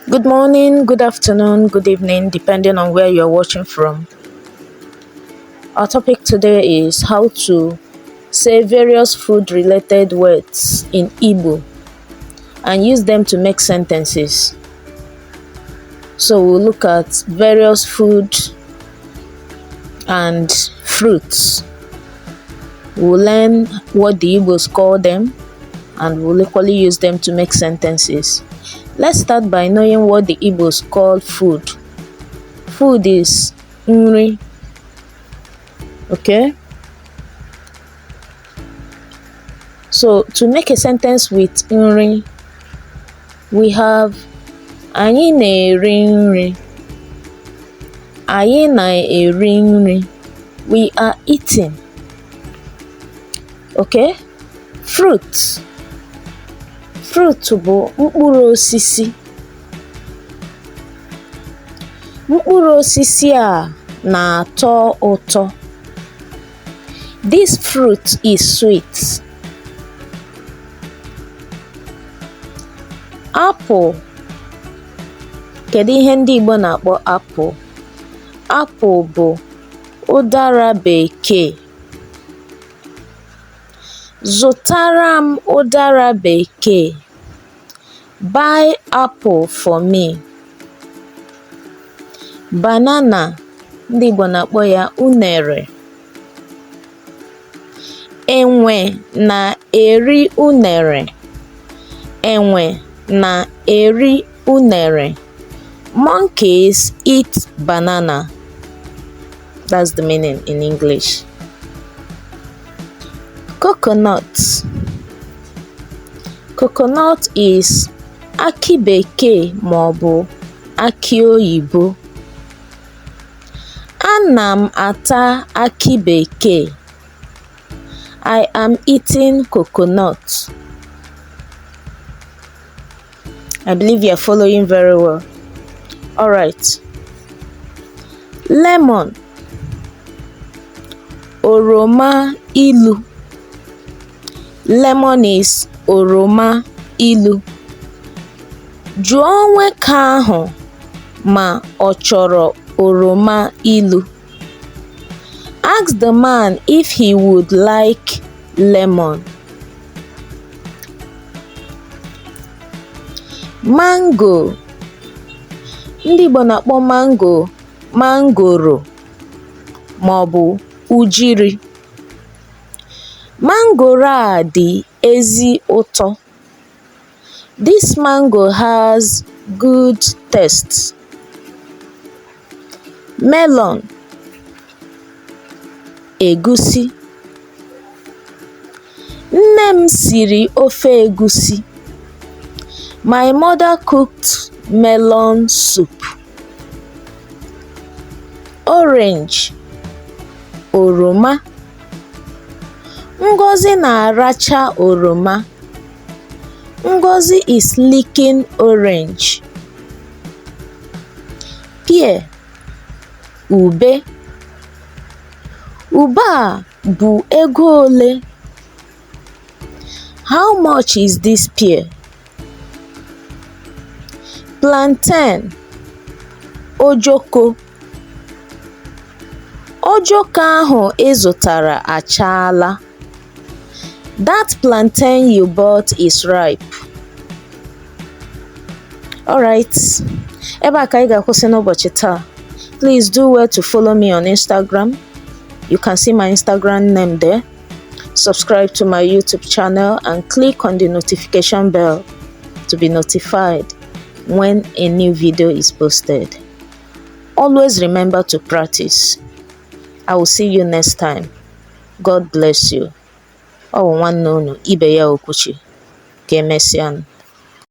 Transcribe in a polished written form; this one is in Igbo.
Good morning, good afternoon, good evening, depending on where you're watching from. Our topic today is how to say various food related words in Igbo and use them to make sentences. So we'll look at various food and fruits. We'll learn what the Igbos call them and we'll equally use them to make sentences. Let's start by knowing what the Igbos call food. Food is Unere. Okay? So to make a sentence with Unere, we have Anyị na-eri nri. Anyị na-eri nri. We are eating. Okay? Fruit. Fruit bụ mkpụrụ osisi. Mkpụrụ osisi a na-atọ ụtọ. This fruit is sweet. Apple. Kedu ihe ndị Igbo na-akpọ apple? Apple bụ ụdara bekee. Zụtara m ụdara bekee. Buy apple for me. Banana, ndị Igbo na-akpọ ya unere. Enwe na-eri unere. Enwe na-eri unere. Monkeys eat banana. That's the meaning in English. Coconut. Coconut is aki bekee maọbụ aki oyibo. Ana m ata aki bekee. I am eating coconut. I believe you are following very well. All right. Lemon. Oroma ilu. Lemon is oroma ilu. Jụọ nwoke ahụ ma ọ chọrọ oroma ilu. Ask the man if he would like lemon. Mango. Ndị Igbo na-akpọ mango mangoro maọbụ ujiri. Mangoro a dị ezi ụtọ. This mango has good taste. Melon. Egusi. Nne m siri ofe egusi. My mother cooked melon soup. Orange. Oroma. Ngozi na-aracha oroma. Ngozi is licking orange. Pear. Ube. Ube a bụ ego ole? How much is this pear? Plantain. Ojoko. Ojoko ahụ ị zụtara achaala. That plantain you bought is ripe. Alright. Ebe a ka anyị ga-akwụsị n'ụbọchị taa. Please do well to follow me on Instagram. You can see my Instagram name there. Subscribe to my YouTube channel and click on the notification bell to be notified when a new video is posted. Always remember to practice. I will see you next time. God bless you. Nwanne unu ibe ya okwuchi. Ka emesịanụ.